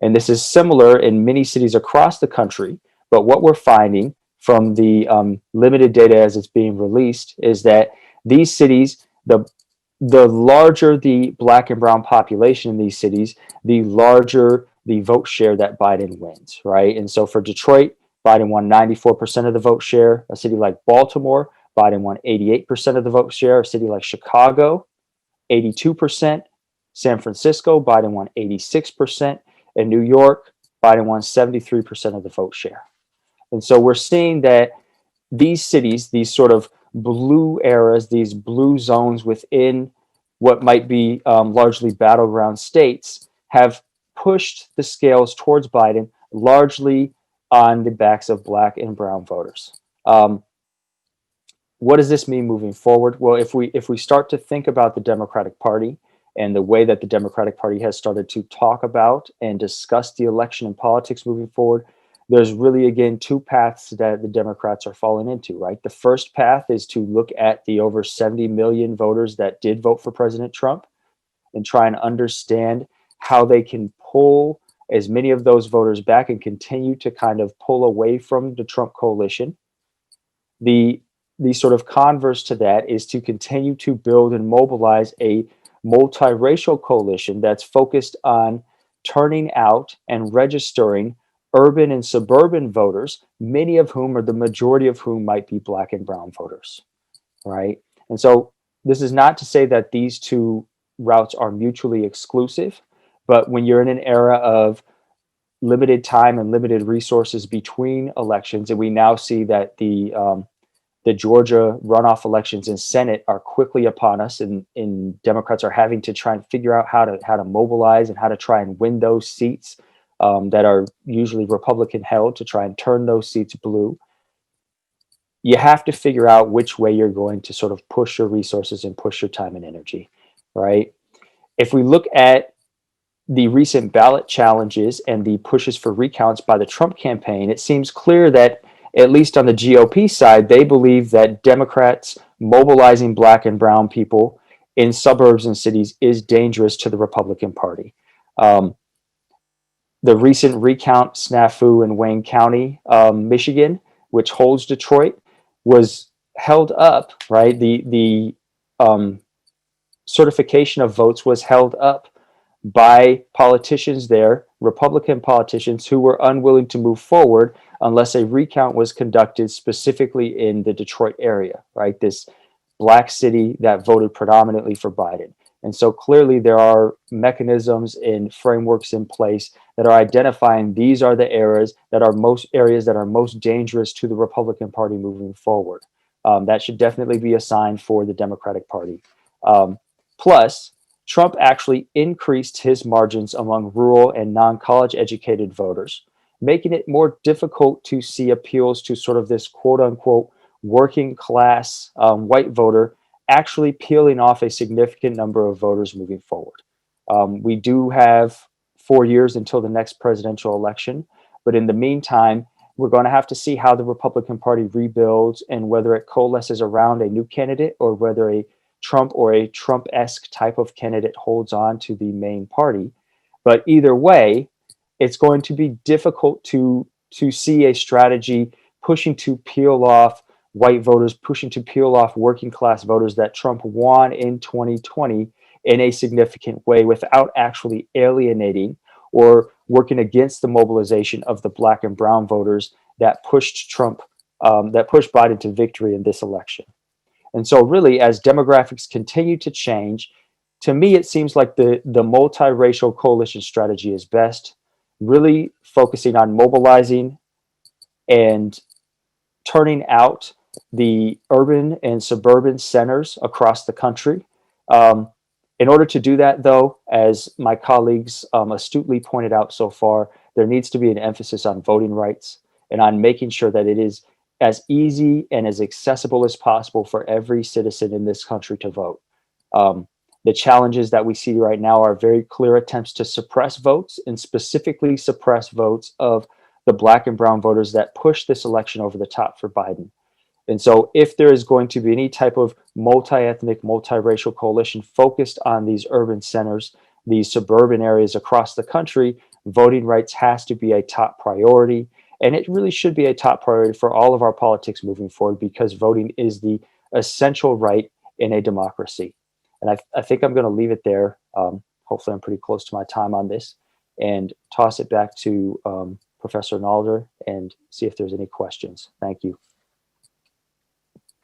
And this is similar in many cities across the country, but what we're finding from the limited data as it's being released is that these cities, the larger the black and brown population in these cities, the larger the vote share that Biden wins, right? And so for Detroit, Biden won 94% of the vote share. A city like Baltimore, Biden won 88% of the vote share. A city like Chicago, 82%. San Francisco, Biden won 86%. In New York, Biden won 73% of the vote share. And so we're seeing that these cities, these sort of blue eras, these blue zones within what might be largely battleground states, have pushed the scales towards Biden largely on the backs of black and brown voters. What does this mean moving forward? Well, if we start to think about the Democratic Party and the way that the Democratic Party has started to talk about and discuss the election and politics moving forward, there's really, again, two paths that the Democrats are falling into, right? The first path is to look at the over 70 million voters that did vote for President Trump and try and understand how they can pull as many of those voters back and continue to kind of pull away from the Trump coalition. The sort of converse to that is to continue to build and mobilize a multiracial coalition that's focused on turning out and registering urban and suburban voters, many of whom, or the majority of whom, might be black and brown voters, right? And so this is not to say that these two routes are mutually exclusive, but when you're in an era of limited time and limited resources between elections, and we now see that the Georgia runoff elections in Senate are quickly upon us, and Democrats are having to try and figure out how to mobilize and how to try and win those seats that are usually Republican held, to try and turn those seats blue. You have to figure out which way you're going to sort of push your resources and push your time and energy, right? If we look at the recent ballot challenges and the pushes for recounts by the Trump campaign, it seems clear that, at least on the GOP side, they believe that Democrats mobilizing black and brown people in suburbs and cities is dangerous to the Republican Party. The recent recount snafu in Wayne County, Michigan, which holds Detroit, was held up, right? The certification of votes was held up by politicians there, Republican politicians, who were unwilling to move forward unless a recount was conducted specifically in the Detroit area, right? This black city that voted predominantly for Biden. And so clearly there are mechanisms and frameworks in place that are identifying these are the areas that are most dangerous to the Republican Party moving forward. That should definitely be a sign for the Democratic Party. Plus, Trump actually increased his margins among rural and non-college educated voters, making it more difficult to see appeals to sort of this quote unquote working class white voter actually peeling off a significant number of voters moving forward. We do have 4 years until the next presidential election, but in the meantime, we're going to have to see how the Republican Party rebuilds and whether it coalesces around a new candidate or whether a Trump or a Trump-esque type of candidate holds on to the main party. But either way, it's going to be difficult to see a strategy pushing to peel off white voters, pushing to peel off working class voters that Trump won in 2020 in a significant way without actually alienating or working against the mobilization of the black and brown voters that pushed Biden to victory in this election. And so really, as demographics continue to change, to me, it seems like the multiracial coalition strategy is best, really focusing on mobilizing and turning out the urban and suburban centers across the country. In order to do that, though, as my colleagues astutely pointed out so far, there needs to be an emphasis on voting rights and on making sure that it is as easy and as accessible as possible for every citizen in this country to vote. The challenges that we see right now are very clear attempts to suppress votes, and specifically suppress votes of the Black and brown voters that push this election over the top for Biden. And so if there is going to be any type of multi-ethnic, multiracial coalition focused on these urban centers, these suburban areas across the country, voting rights has to be a top priority. And it really should be a top priority for all of our politics moving forward, because voting is the essential right in a democracy. And I think I'm going to leave it there. Hopefully I'm pretty close to my time on this, and toss it back to Professor Nalder and see if there's any questions. Thank you.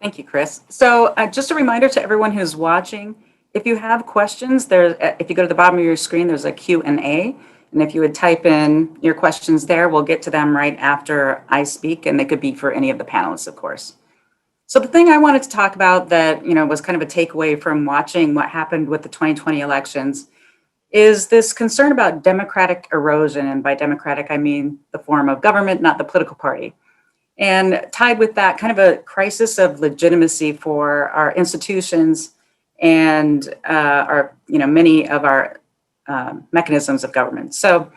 Thank you, Chris. So just a reminder to everyone who's watching, if you have questions, if you go to the bottom of your screen, there's a Q&A. And if you would type in your questions there, we'll get to them right after I speak, and they could be for any of the panelists, of course. So the thing I wanted to talk about that, was kind of a takeaway from watching what happened with the 2020 elections is this concern about democratic erosion. And by democratic, I mean the form of government, not the political party. And tied with that, kind of a crisis of legitimacy for our institutions and many of our mechanisms of government. So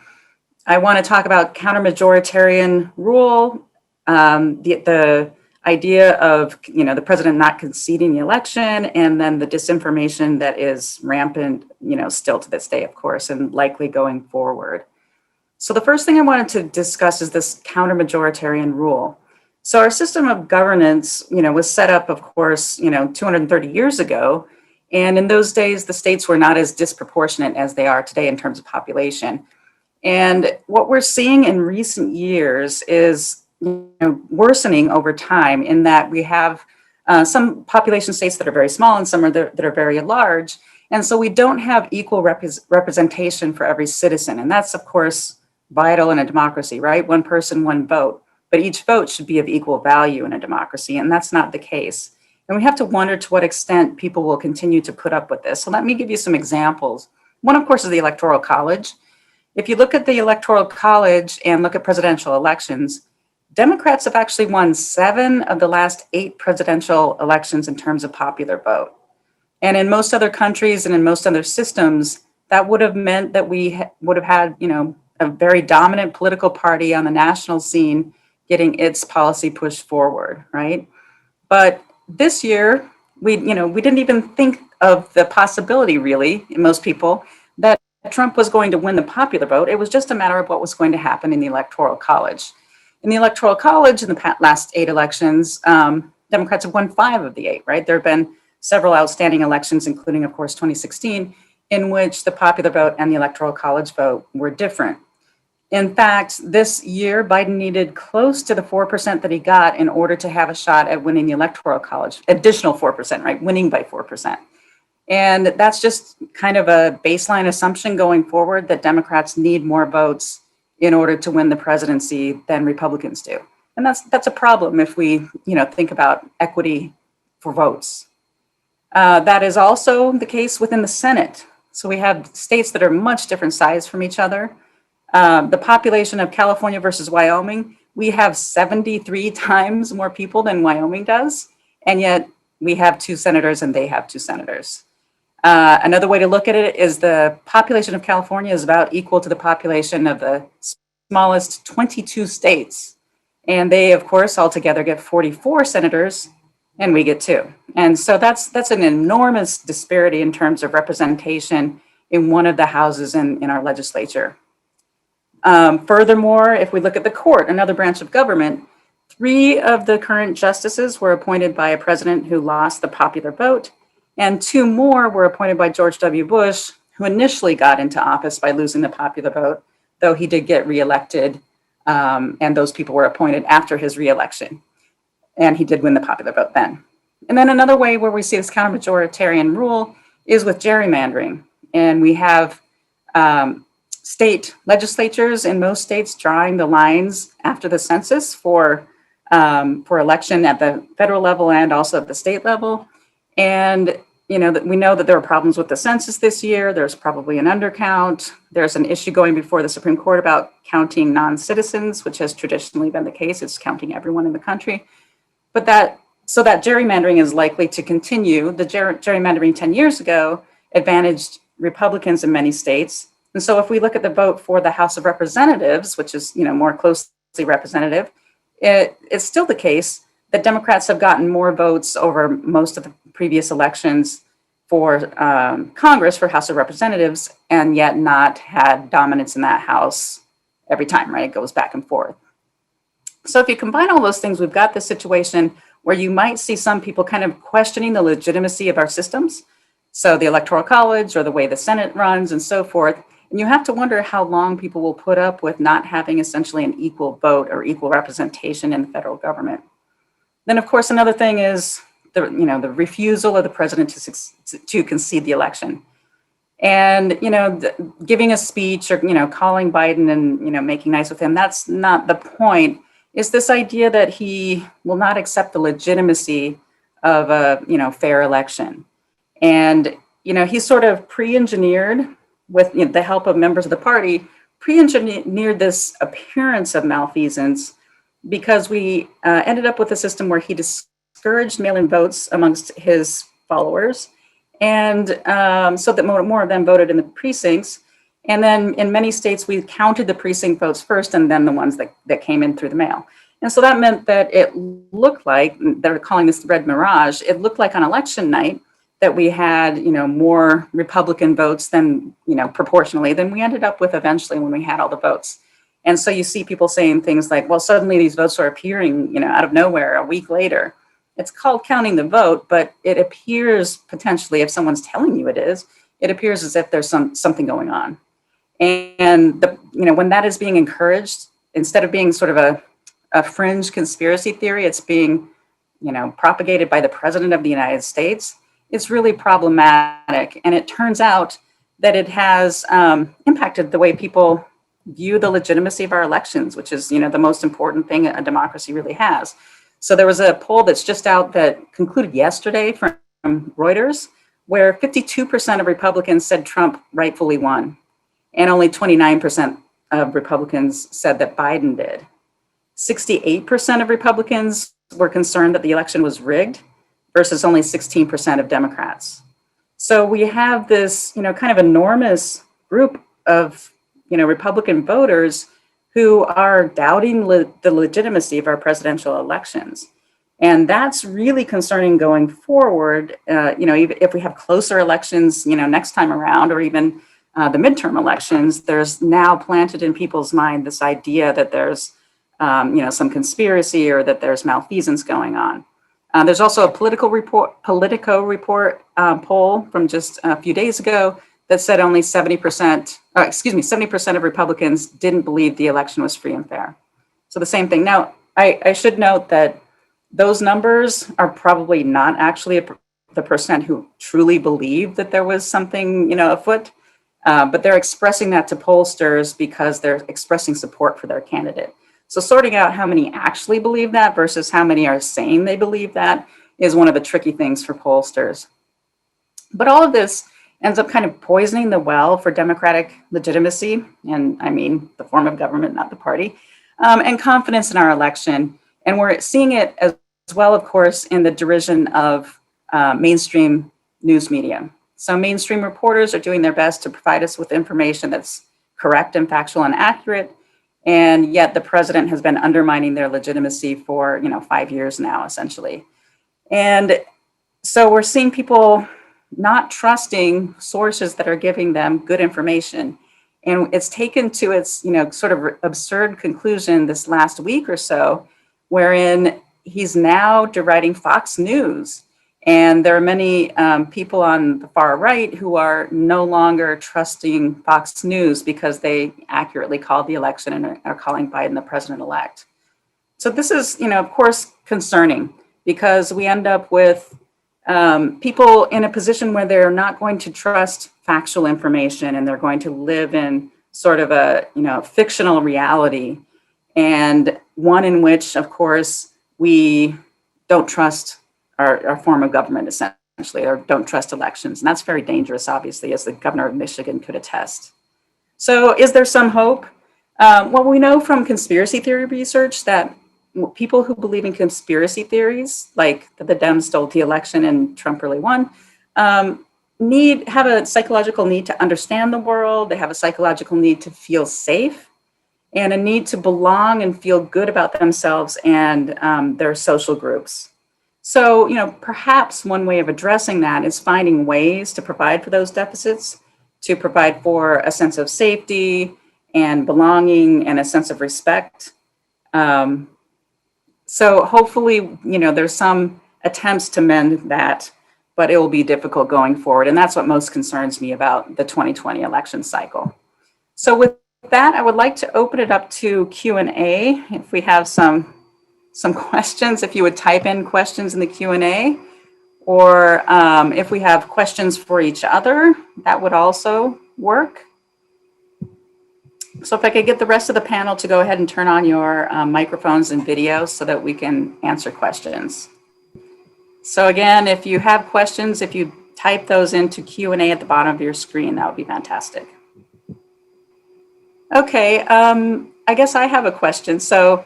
I want to talk about Counter-Majoritarian Rule, the idea of the president not conceding the election, and then the disinformation that is rampant, still to this day, of course, and likely going forward. So the first thing I wanted to discuss is this Counter-Majoritarian Rule. So our system of governance, was set up, of course, 230 years ago. And in those days, the states were not as disproportionate as they are today in terms of population. And what we're seeing in recent years is worsening over time, in that we have some population states that are very small and some that are very large. And so we don't have equal representation for every citizen. And that's, of course, vital in a democracy, right? One person, one vote. But each vote should be of equal value in a democracy, and that's not the case. And we have to wonder to what extent people will continue to put up with this. So let me give you some examples. One, of course, is the Electoral College. If you look at the Electoral College and look at presidential elections, Democrats have actually won 7 of the last 8 presidential elections in terms of popular vote. And in most other countries and in most other systems, that would have meant that we would have had, a very dominant political party on the national scene getting its policy pushed forward, right? But this year, we didn't even think of the possibility, really, in most people, that Trump was going to win the popular vote. It was just a matter of what was going to happen in the Electoral College. In the Electoral College, in the last 8 elections, Democrats have won 5 of the 8, right? There have been several outstanding elections, including, of course, 2016, in which the popular vote and the Electoral College vote were different. In fact, this year, Biden needed close to the 4% that he got in order to have a shot at winning the Electoral College, additional 4%, right? Winning by 4%. And that's just kind of a baseline assumption going forward, that Democrats need more votes in order to win the presidency than Republicans do. And that's a problem if we, think about equity for votes. That is also the case within the Senate. So we have states that are much different size from each other. The population of California versus Wyoming, we have 73 times more people than Wyoming does, and yet we have 2 senators and they have 2 senators. Another way to look at it is the population of California is about equal to the population of the smallest 22 states. And they, of course, altogether get 44 senators, and we get 2. And so that's an enormous disparity in terms of representation in one of the houses in our legislature. Furthermore, if we look at the court, another branch of government, 3 of the current justices were appointed by a president who lost the popular vote, and 2 more were appointed by George W. Bush, who initially got into office by losing the popular vote, though he did get reelected, and those people were appointed after his reelection, and he did win the popular vote then. And then another way where we see this counter-majoritarian rule is with gerrymandering. And we have state legislatures in most states drawing the lines after the census for election at the federal level and also at the state level. And we know that there are problems with the census this year. There's probably an undercount. There's an issue going before the Supreme Court about counting non-citizens, which has traditionally been the case. It's counting everyone in the country. But that gerrymandering is likely to continue. The gerrymandering 10 years ago advantaged Republicans in many states. And so if we look at the vote for the House of Representatives, which is more closely representative, it's still the case that Democrats have gotten more votes over most of the previous elections for Congress, for House of Representatives, and yet not had dominance in that House every time, right? It goes back and forth. So if you combine all those things, we've got this situation where you might see some people kind of questioning the legitimacy of our systems. So the Electoral College or the way the Senate runs and so forth. And you have to wonder how long people will put up with not having essentially an equal vote or equal representation in the federal government. Then, of course, another thing is the refusal of the president to concede the election. And, giving a speech or, calling Biden and, making nice with him, that's not the point. It's this idea that he will not accept the legitimacy of a, fair election. And, he's sort of pre-engineered with the help of members of the party, pre-engineered this appearance of malfeasance because we ended up with a system where he discouraged mail-in votes amongst his followers, and so that more of them voted in the precincts. And then in many states, we counted the precinct votes first and then the ones that came in through the mail. And so that meant that it looked like, they're calling this the red mirage, it looked like on election night that we had, more Republican votes than, proportionally than we ended up with eventually when we had all the votes. And so you see people saying things like, well, suddenly these votes are appearing, out of nowhere a week later. It's called counting the vote, but it appears potentially, if someone's telling you it appears as if there's something going on. And when that is being encouraged, instead of being sort of a fringe conspiracy theory, it's being, propagated by the president of the United States. It's really problematic. And it turns out that it has impacted the way people view the legitimacy of our elections, which is, the most important thing a democracy really has. So there was a poll that's just out that concluded yesterday from Reuters, where 52% of Republicans said Trump rightfully won, and only 29% of Republicans said that Biden did. 68% of Republicans were concerned that the election was rigged versus only 16% of Democrats. So we have this, kind of enormous group of, Republican voters who are doubting the legitimacy of our presidential elections. And that's really concerning going forward, even if we have closer elections, next time around, or even the midterm elections, there's now planted in people's mind this idea that there's, some conspiracy or that there's malfeasance going on. There's also a Politico report poll from just a few days ago that said only 70% of Republicans didn't believe the election was free and fair. So the same thing. Now, I should note that those numbers are probably not actually the percent who truly believe that there was something, afoot, but they're expressing that to pollsters because they're expressing support for their candidate. So sorting out how many actually believe that versus how many are saying they believe that is one of the tricky things for pollsters. But all of this ends up kind of poisoning the well for democratic legitimacy, and I mean the form of government, not the party, and confidence in our election. And we're seeing it as well, of course, in the derision of mainstream news media. So mainstream reporters are doing their best to provide us with information that's correct and factual and accurate, and yet the president has been undermining their legitimacy for 5 years now, essentially. And so we're seeing people not trusting sources that are giving them good information. And it's taken to its, sort of absurd conclusion this last week or so, wherein he's now deriding Fox News. And there are many people on the far right who are no longer trusting Fox News because they accurately called the election and are calling Biden the president-elect. So this is, of course, concerning because we end up with people in a position where they're not going to trust factual information and they're going to live in sort of a, fictional reality, and one in which, of course, we don't trust our form of government, essentially, or don't trust elections. And that's very dangerous, obviously, as the governor of Michigan could attest. So is there some hope? Well, we know from conspiracy theory research that people who believe in conspiracy theories, like that the Dems stole the election and Trump really won, have a psychological need to understand the world. They have a psychological need to feel safe and a need to belong and feel good about themselves and their social groups. So, perhaps one way of addressing that is finding ways to provide for those deficits, to provide for a sense of safety and belonging and a sense of respect. So hopefully, there's some attempts to mend that, but it will be difficult going forward. And that's what most concerns me about the 2020 election cycle. So with that, I would like to open it up to Q&A. If we have some questions, if you would type in questions in the Q&A, or if we have questions for each other, that would also work. So if I could get the rest of the panel to go ahead and turn on your microphones and videos so that we can answer questions. So again, if you have questions, if you type those into Q&A at the bottom of your screen, that would be fantastic. Okay, I guess I have a question. So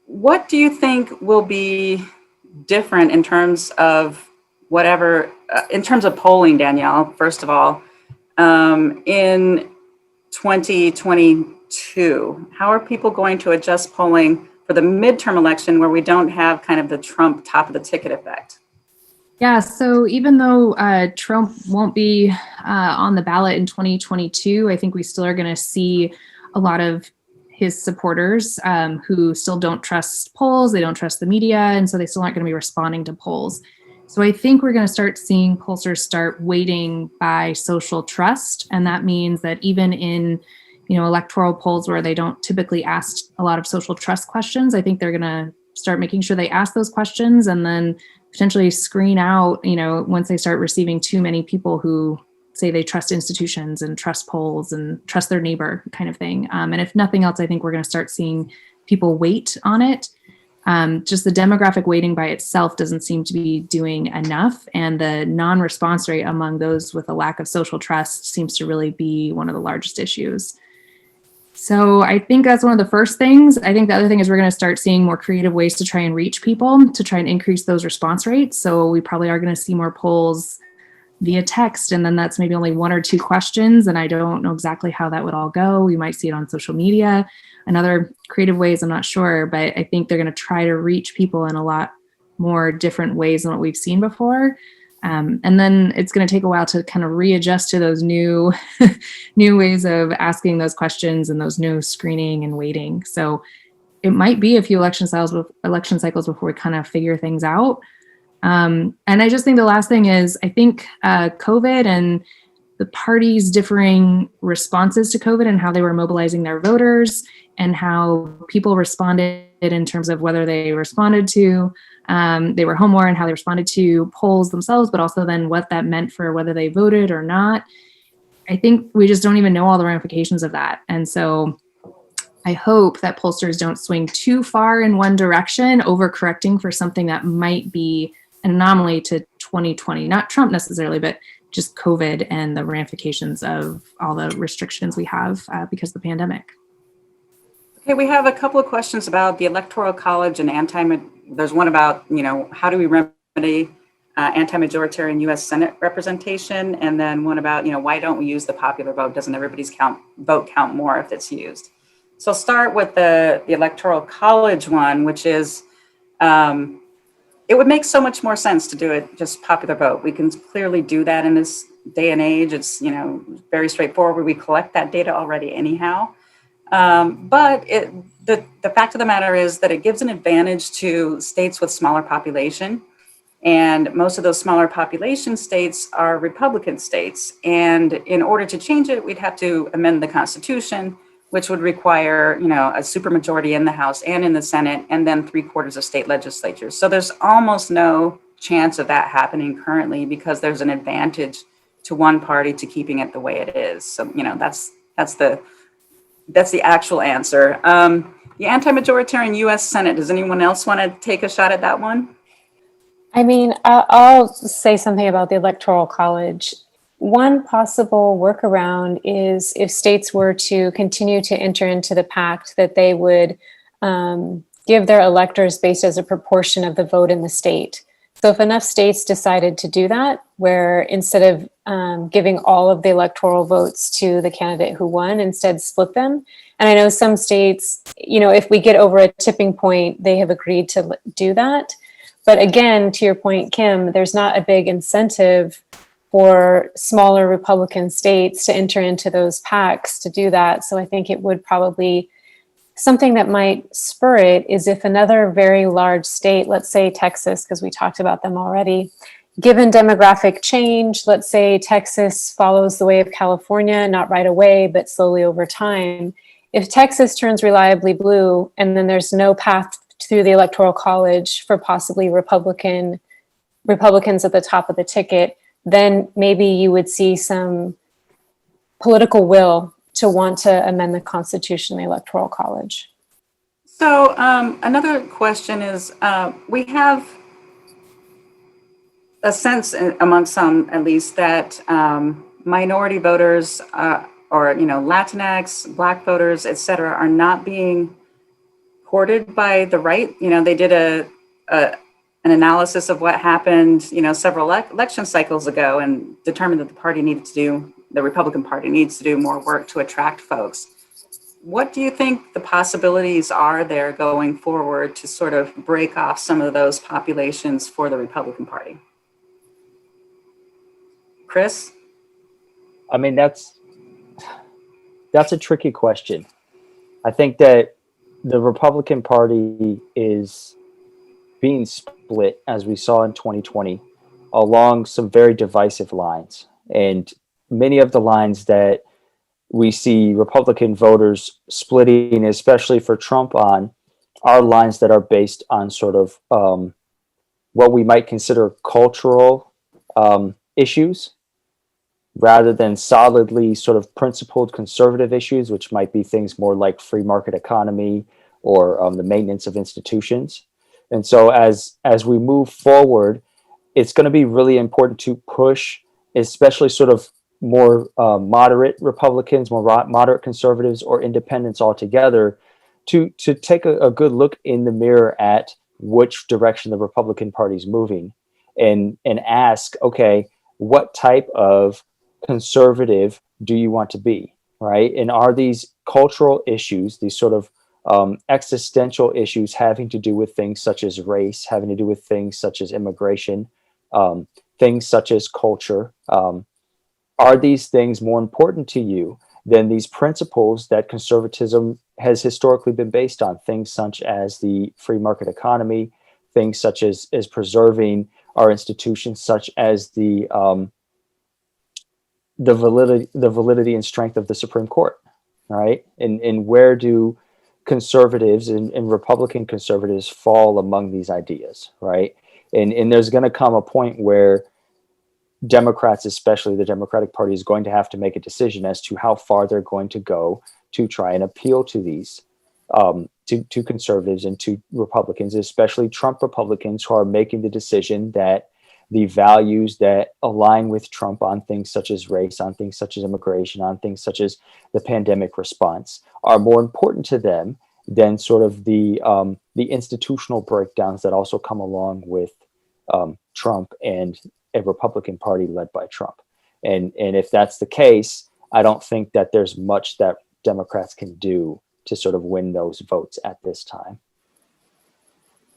what do you think will be different in terms of in terms of polling, Danielle, first of all, in 2022? How are people going to adjust polling for the midterm election where we don't have kind of the Trump top of the ticket effect? Yeah, so even though Trump won't be on the ballot in 2022, I think we still are going to see a lot of his supporters who still don't trust polls, they don't trust the media, and so they still aren't going to be responding to polls. So I think we're going to start seeing pollsters start weighting by social trust, and that means that even in electoral polls where they don't typically ask a lot of social trust questions, I think they're going to start making sure they ask those questions and then potentially screen out, once they start receiving too many people who say they trust institutions and trust polls and trust their neighbor kind of thing. And if nothing else, I think we're going to start seeing people wait on it. Just the demographic weighting by itself doesn't seem to be doing enough. And the non-response rate among those with a lack of social trust seems to really be one of the largest issues. So I think that's one of the first things. I think the other thing is we're going to start seeing more creative ways to try and reach people, to try and increase those response rates. So we probably are going to see more polls via text, and then that's maybe only one or two questions, and I don't know exactly how that would all go. We might see it on social media and other creative ways, I'm not sure, but I think they're going to try to reach people in a lot more different ways than what we've seen before. And then it's going to take a while to kind of readjust to those new ways of asking those questions and those new screening and weighting. So it might be a few election cycles before we kind of figure things out. And I just think the last thing is, I think COVID and the parties' differing responses to COVID and how they were mobilizing their voters and how people responded in terms of whether they responded to, they were home more and how they responded to polls themselves, but also then what that meant for whether they voted or not. I think we just don't even know all the ramifications of that. And so I hope that pollsters don't swing too far in one direction, overcorrecting for something that might be an anomaly to 2020, not Trump necessarily, but just COVID and the ramifications of all the restrictions we have because of the pandemic. Okay, we have a couple of questions about the Electoral College and there's one about, how do we remedy anti-majoritarian U.S. Senate representation? And then one about, why don't we use the popular vote? Doesn't everybody's vote count more if it's used? So I'll start with the Electoral College one, which is, it would make so much more sense to do it just popular vote. We can clearly do that in this day and age. It's, very straightforward. We collect that data already anyhow. But the fact of the matter is that it gives an advantage to states with smaller population. And most of those smaller population states are Republican states. And in order to change it, we'd have to amend the Constitution, which would require, a supermajority in the House and in the Senate, and then 3/4 of state legislatures. So there's almost no chance of that happening currently because there's an advantage to one party to keeping it the way it is. So, you know, that's the actual answer. The anti-majoritarian U.S. Senate, does anyone else want to take a shot at that one? I mean, I'll say something about the Electoral College. One possible workaround is if states were to continue to enter into the pact that they would give their electors based as a proportion of the vote in the state. So if enough states decided to do that, where instead of giving all of the electoral votes to the candidate who won, instead split them. And I know some states, you know, if we get over a tipping point, they have agreed to do that. But again, to your point, Kim, there's not a big incentive for smaller Republican states to enter into those pacts to do that. So I think it would probably, something that might spur it is if another very large state, let's say Texas, because we talked about them already, given demographic change, let's say Texas follows the way of California, not right away, but slowly over time. If Texas turns reliably blue and then there's no path through the Electoral College for possibly Republicans at the top of the ticket, then maybe you would see some political will to want to amend the Constitution, the Electoral College. So another question is, we have a sense among some, at least, that minority voters or, you know, Latinx, Black voters, et cetera, are not being courted by the right. You know, they did an analysis of what happened, you know, several election cycles ago and determined that the Republican Party needs to do more work to attract folks. What do you think the possibilities are there going forward to sort of break off some of those populations for the Republican Party? Chris? I mean, that's a tricky question. I think that the Republican Party is being split, as we saw in 2020, along some very divisive lines. And many of the lines that we see Republican voters splitting, especially for Trump on, are lines that are based on sort of what we might consider cultural issues, rather than solidly sort of principled conservative issues, which might be things more like free market economy or the maintenance of institutions. And so as we move forward, it's going to be really important to push, especially sort of more moderate Republicans, more moderate conservatives, or independents altogether, to take a good look in the mirror at which direction the Republican Party is moving, and ask, okay, what type of conservative do you want to be, right? And are these cultural issues, these sort of existential issues having to do with things such as race, having to do with things such as immigration, things such as culture, are these things more important to you than these principles that conservatism has historically been based on, things such as the free market economy, things such as preserving our institutions, such as the validity and strength of the Supreme Court, right? And where do conservatives and Republican conservatives fall among these ideas, right? And there's going to come a point where Democrats, especially the Democratic Party, is going to have to make a decision as to how far they're going to go to try and appeal to these, to conservatives and to Republicans, especially Trump Republicans, who are making the decision that the values that align with Trump on things such as race, on things such as immigration, on things such as the pandemic response are more important to them than sort of the institutional breakdowns that also come along with Trump and a Republican Party led by Trump. And if that's the case, I don't think that there's much that Democrats can do to sort of win those votes at this time.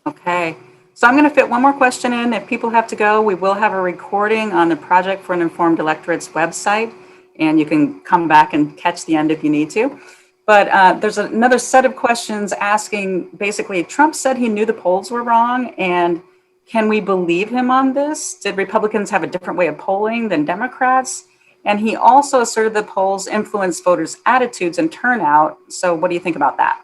Okay. So I'm going to fit one more question in. If people have to go, we will have a recording on the Project for an Informed Electorate's website, and you can come back and catch the end if you need to. But there's another set of questions asking, basically, Trump said he knew the polls were wrong, and can we believe him on this? Did Republicans have a different way of polling than Democrats? And he also asserted the polls influenced voters' attitudes and turnout. So what do you think about that?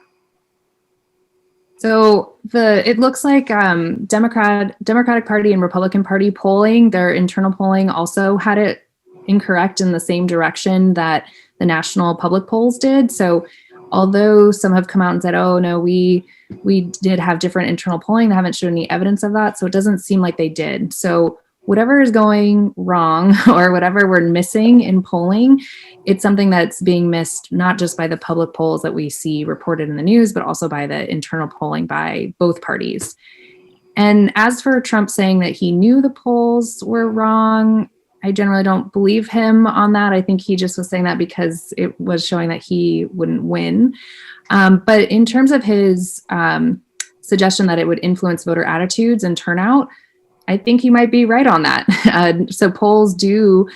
So it looks like Democratic Party and Republican Party polling, their internal polling also had it incorrect in the same direction that the national public polls did. So although some have come out and said, oh no, we did have different internal polling, they haven't shown any evidence of that. So it doesn't seem like they did. So whatever is going wrong or whatever we're missing in polling, it's something that's being missed not just by the public polls that we see reported in the news, but also by the internal polling by both parties. And as for Trump saying that he knew the polls were wrong, I generally don't believe him on that. I think he just was saying that because it was showing that he wouldn't win. But in terms of his suggestion that it would influence voter attitudes and turnout, I think he might be right on that. So polls do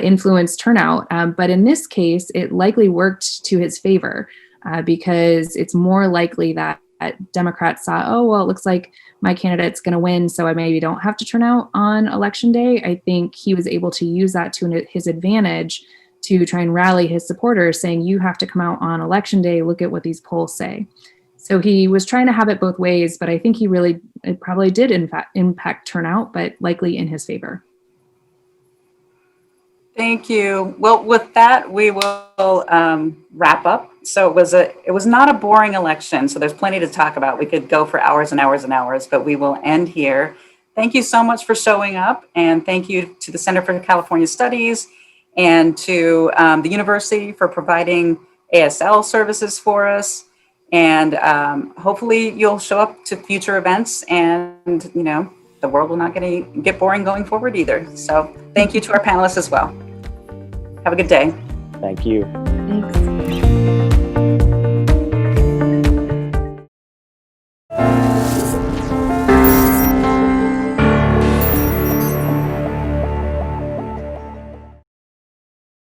influence turnout, but in this case, it likely worked to his favor because it's more likely that Democrats saw, oh, well, it looks like my candidate's going to win, so I maybe don't have to turn out on election day. I think he was able to use that to his advantage to try and rally his supporters, saying, you have to come out on election day, look at what these polls say. So he was trying to have it both ways, but I think it probably did in fact impact turnout, but likely in his favor. Thank you. Well, with that, we will wrap up. So it was not a boring election. So there's plenty to talk about. We could go for hours and hours and hours, but we will end here. Thank you so much for showing up. And thank you to the Center for California Studies and to the university for providing ASL services for us. And hopefully you'll show up to future events and, the world will not get boring going forward either. So thank you to our panelists as well. Have a good day. Thank you. Thanks.